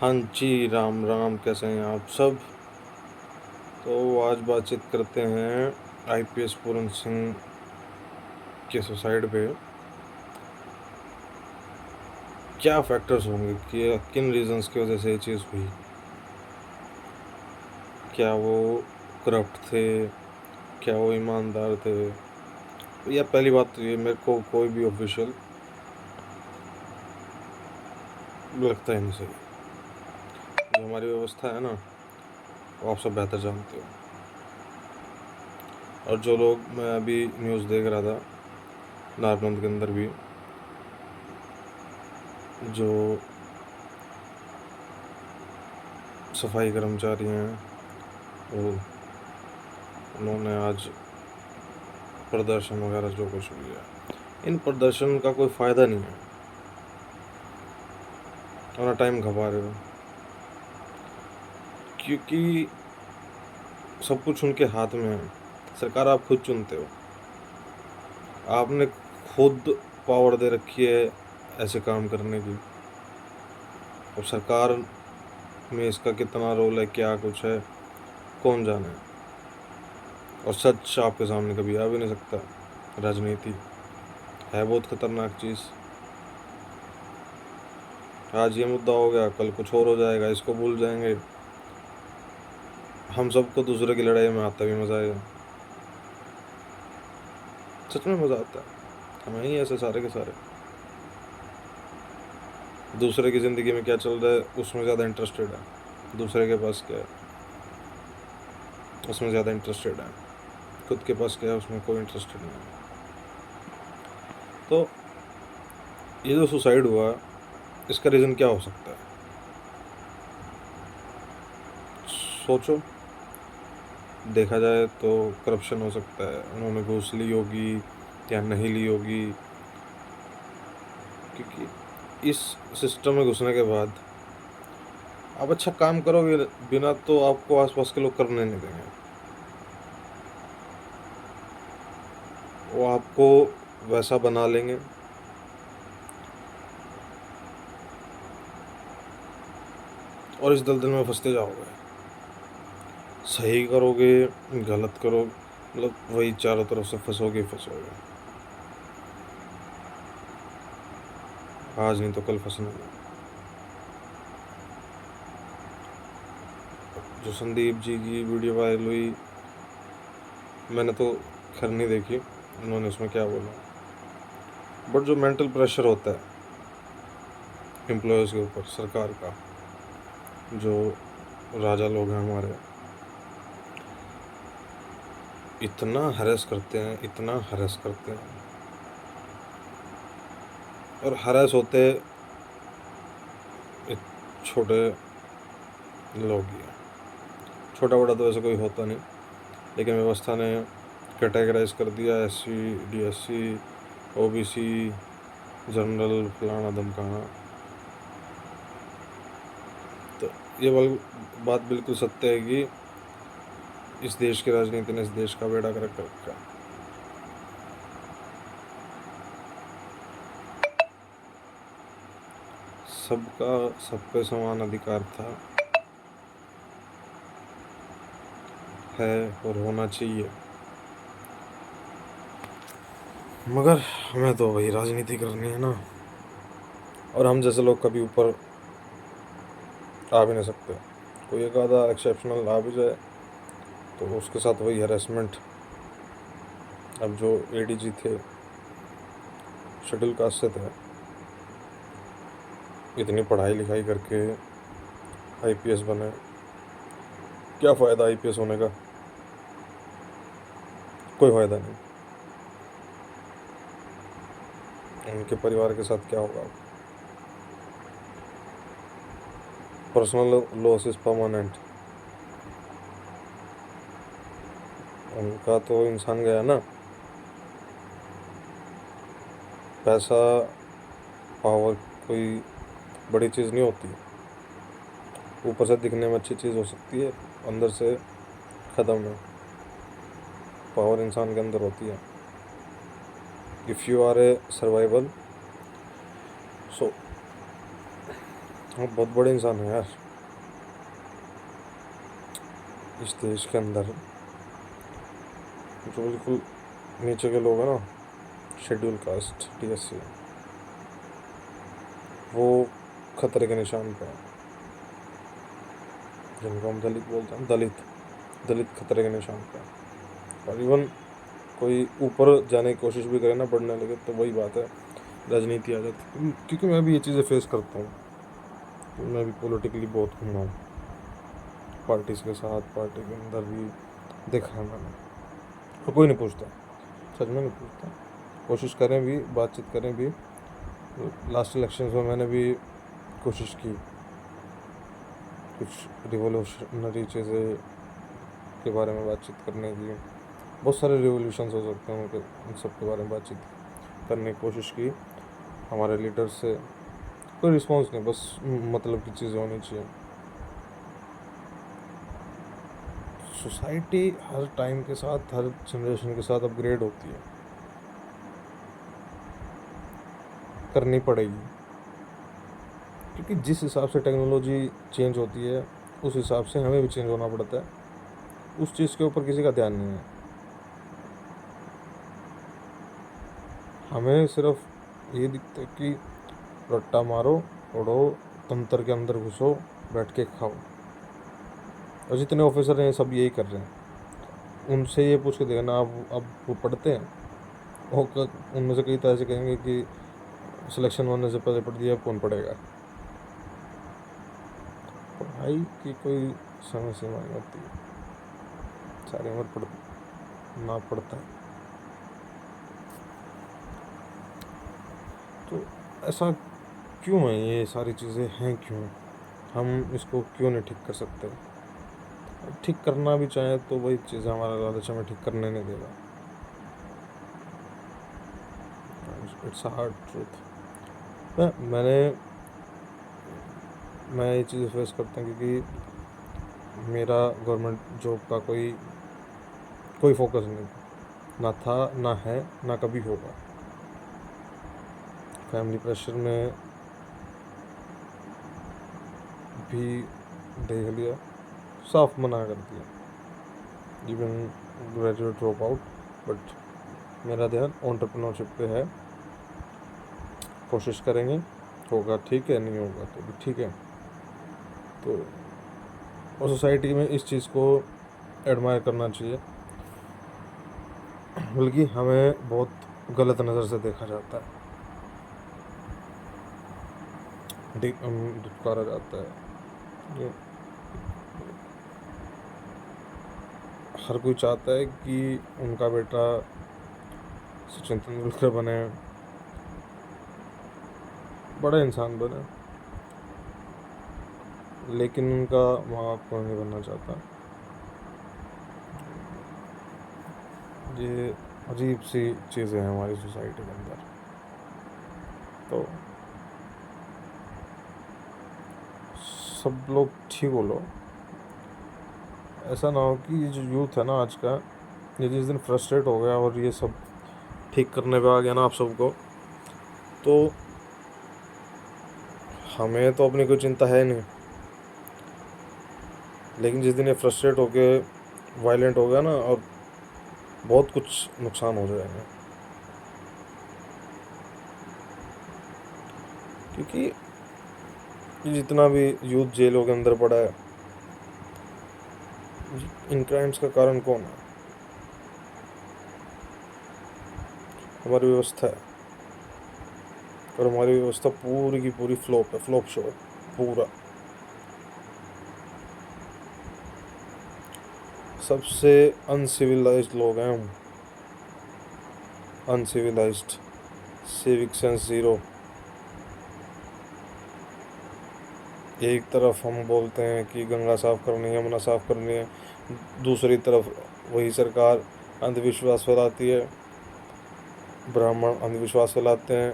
हाँ जी, राम राम, कैसे हैं आप सब? तो आज बातचीत करते हैं आईपीएस पूरन सिंह के सुसाइड पे। क्या फैक्टर्स होंगे कि किन रीजंस की वजह से ये चीज़ हुई? क्या वो करप्ट थे? क्या वो ईमानदार थे? या पहली बात तो ये, मेरे को कोई भी ऑफिशियल लगता ही नहीं सही। जो हमारी व्यवस्था है ना, वो आप सब बेहतर जानते हो। और जो लोग, मैं अभी न्यूज़ देख रहा था नारनंद के अंदर भी, जो सफाई कर्मचारी हैं, वो उन्होंने आज प्रदर्शन वगैरह जो कुछ भी है, इन प्रदर्शन का कोई फ़ायदा नहीं है। अपना टाइम खपा रहे हो, क्योंकि सब कुछ उनके हाथ में है। सरकार आप खुद चुनते हो, आपने खुद पावर दे रखी है ऐसे काम करने की। और सरकार में इसका कितना रोल है, क्या कुछ है, कौन जाने। और सच आपके सामने कभी आ भी नहीं सकता। राजनीति है बहुत खतरनाक चीज़। आज ये मुद्दा हो गया, कल कुछ और हो जाएगा, इसको भूल जाएंगे। हम सबको दूसरे की लड़ाई में आता भी मज़ा आएगा। सच में मज़ा आता है। हम ही ऐसे सारे के सारे दूसरे की ज़िंदगी में क्या चल रहा है उसमें ज़्यादा इंटरेस्टेड है। दूसरे के पास क्या है उसमें ज़्यादा इंटरेस्टेड है। खुद के पास क्या है उसमें कोई इंटरेस्टेड नहीं है। तो ये जो सुसाइड हुआ, इसका रीज़न क्या हो सकता है? सोचो, देखा जाए तो करप्शन हो सकता है। उन्होंने घूस ली होगी या नहीं ली होगी, क्योंकि इस सिस्टम में घुसने के बाद आप अच्छा काम करोगे बिना तो आपको आसपास के लोग करने नहीं देंगे। वो आपको वैसा बना लेंगे और इस दलदल में फंसते जाओगे। सही करोगे, गलत करो, मतलब वही चारों तरफ से फंसोगे ही फंसोगे। आज नहीं तो कल फंसना है। जो संदीप जी की वीडियो वायरल हुई, मैंने तो खैर नहीं देखी उन्होंने उसमें क्या बोला, बट जो मेंटल प्रेशर होता है एम्प्लॉयज़ के ऊपर सरकार का, जो राजा लोग हैं हमारे, इतना हरेस करते हैं, इतना हरेस करते हैं। और हरेस होते छोटे लोग ही हैं। छोटा बड़ा तो ऐसा कोई होता नहीं, लेकिन व्यवस्था ने कैटेगराइज कर दिया SC DSC OBC जनरल फलाना धमकाना। तो ये बात बिल्कुल सत्य है कि इस देश की राजनीति ने इस देश का बेड़ा गर्क कर रखा है। सबका सब पे समान अधिकार था, है और होना चाहिए, मगर हमें तो वही राजनीति करनी है ना। और हम जैसे लोग कभी ऊपर आ भी नहीं सकते। कोई एक आधा एक्सेप्शनल आ भी जाए तो उसके साथ वही हरेसमेंट। अब जो ADG थे, शेड्यूल कास्ट से थे, इतनी पढ़ाई लिखाई करके IPS बने, क्या फ़ायदा IPS होने का? कोई फ़ायदा नहीं। उनके परिवार के साथ क्या होगा? Personal loss is permanent. उनका तो इंसान गया ना। पैसा, पावर कोई बड़ी चीज़ नहीं होती। ऊपर से दिखने में अच्छी चीज़ हो सकती है, अंदर से ख़त्म है। पावर इंसान के अंदर होती है। If you are a survival, so वो बहुत बड़े इंसान है यार इस देश के अंदर। जो बिल्कुल नीचे के लोग हैं ना, शेड्यूल कास्ट, TSC, वो खतरे के निशान पे है। जिनको हम दलित बोलते हैं, दलित दलित खतरे के निशान पे है। और इवन कोई ऊपर जाने की कोशिश भी करे ना, बढ़ने लगे, तो वही बात है, राजनीति आ जाती है। क्योंकि मैं भी ये चीज़ें फेस करता हूँ। मैं भी पॉलिटिकली बहुत घूमा हूँ, पार्टीज के साथ, पार्टी के अंदर भी देखा है मैंने। और कोई नहीं पूछता, सच में नहीं पूछता। कोशिश करें भी, बातचीत करें भी। लास्ट इलेक्शंस में मैंने भी कोशिश की कुछ रिवोल्यूशनरी चीज़ें के बारे में बातचीत करने की। बहुत सारे रिवोल्यूशंस हो सकते हैं, उन सब के बारे में बातचीत करने की कोशिश की हमारे लीडर से। कोई रिस्पॉन्स नहीं, बस मतलब की चीज़ें होनी चाहिए। सोसाइटी हर टाइम के साथ, हर जनरेशन के साथ अपग्रेड होती है, करनी पड़ेगी। क्योंकि जिस हिसाब से टेक्नोलॉजी चेंज होती है, उस हिसाब से हमें भी चेंज होना पड़ता है। उस चीज़ के ऊपर किसी का ध्यान नहीं है। हमें सिर्फ ये दिखता है कि रट्टा मारो, उड़ो, तंत्र के अंदर घुसो, बैठ के खाओ। और जितने ऑफिसर हैं सब यही कर रहे हैं। उनसे ये पूछ के देखना, अब वो पढ़ते हैं? वो उनमें से कई तो ऐसे कहेंगे कि सिलेक्शन होने से पहले पढ़ दिया, अब कौन पढ़ेगा। पढ़ाई की कोई समय सीमा नहीं होती है, सारी उम्र ना पढ़ता है। तो ऐसा क्यों है, ये सारी चीज़ें हैं क्यों? हम इसको क्यों नहीं ठीक कर सकते? ठीक करना भी चाहे तो वही चीज़ हमारा लालच हमें ठीक करने नहीं देगा। It's a hard truth. मैं ये चीज़ें फेस करता हूँ क्योंकि मेरा गवर्नमेंट जॉब का कोई फोकस नहीं, ना था, ना है, ना कभी होगा। फैमिली प्रेशर में भी देख लिया, साफ मना कर दिया, even graduate drop out. But मेरा ध्यान एंटरप्रेन्योरशिप पे है। कोशिश करेंगे, होगा ठीक है, नहीं होगा तो भी ठीक है। तो और सोसाइटी में इस चीज़ को एडमायर करना चाहिए, बल्कि हमें बहुत गलत नज़र से देखा जाता है, दुत्कारा जाता है। ये हर कोई चाहता है कि उनका बेटा सचिन तेंदुलकर बने, बड़ा इंसान बने, लेकिन उनका माँ बाप को नहीं बनना चाहता। ये अजीब सी चीज़ें हैं हमारी सोसाइटी के अंदर। तो सब लोग ठीक बोलो, ऐसा ना हो कि ये जो यूथ है ना आज का, ये जिस दिन फ्रस्ट्रेट हो गया और ये सब ठीक करने पे आ गया ना आप सबको, तो हमें तो अपनी कोई चिंता है नहीं, लेकिन जिस दिन ये फ्रस्ट्रेट हो गए, वायलेंट हो गया ना, और बहुत कुछ नुकसान हो जाएगा। क्योंकि जितना भी यूथ जेलों के अंदर पड़ा है, इन क्राइम्स का कारण कौन है? हमारी व्यवस्था है। और हमारी व्यवस्था पूरी की पूरी फ्लॉप है, फ्लॉप शो है पूरा। सबसे अनसिविलाइज्ड लोग हैं हम, अनसिविलाइज्ड, सिविक सेंस ज़ीरो। एक तरफ हम बोलते हैं कि गंगा साफ करनी है, यमुना साफ करनी है, दूसरी तरफ वही सरकार अंधविश्वास फैलाती है, ब्राह्मण अंधविश्वास फैलाते हैं।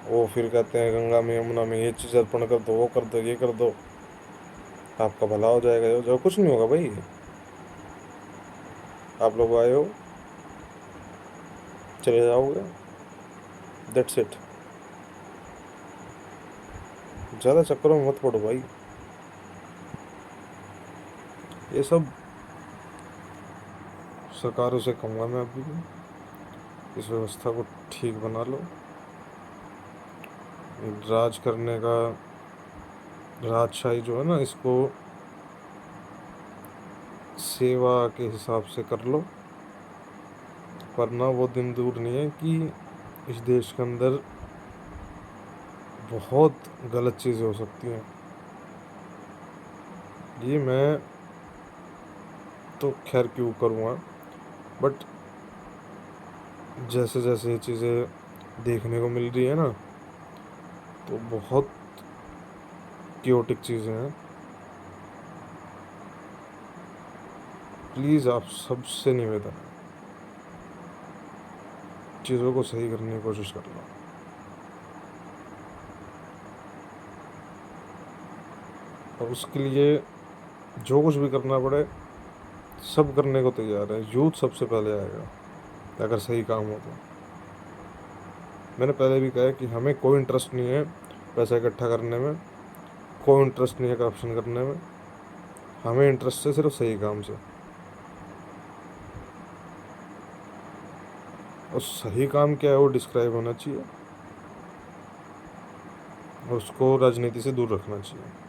वो फिर कहते हैं गंगा में, यमुना में ये चीज़ अर्पण कर दो, वो कर दो, ये कर दो, आपका भला हो जाएगा। जो कुछ नहीं होगा भाई, आप लोग आए हो, चले जाओगे, दैट्स इट। ज़्यादा चक्करों में मत पड़ो भाई। ये सब सरकारों से कहूँगा मैं अभी भी, इस व्यवस्था को ठीक बना लो। राज करने का, राजशाही जो है ना, इसको सेवा के हिसाब से कर लो, वरना वो दिन दूर नहीं है कि इस देश के अंदर बहुत गलत चीज़ें हो सकती हैं। ये मैं तो खैर क्यों करूँगा, बट जैसे जैसे ये चीज़ें देखने को मिल रही है ना, तो बहुत क्योटिक चीज़ें हैं। प्लीज़ आप सबसे निवेदन है, चीज़ों को सही करने की कोशिश कर लो। और उसके लिए जो कुछ भी करना पड़े, सब करने को तैयार है। यूथ सबसे पहले आएगा अगर सही काम हो तो। मैंने पहले भी कहा है कि हमें कोई इंटरेस्ट नहीं है पैसा इकट्ठा करने में, कोई इंटरेस्ट नहीं है करप्शन करने में, हमें इंटरेस्ट है सिर्फ सही काम से। और सही काम क्या है वो डिस्क्राइब होना चाहिए, और उसको राजनीति से दूर रखना चाहिए।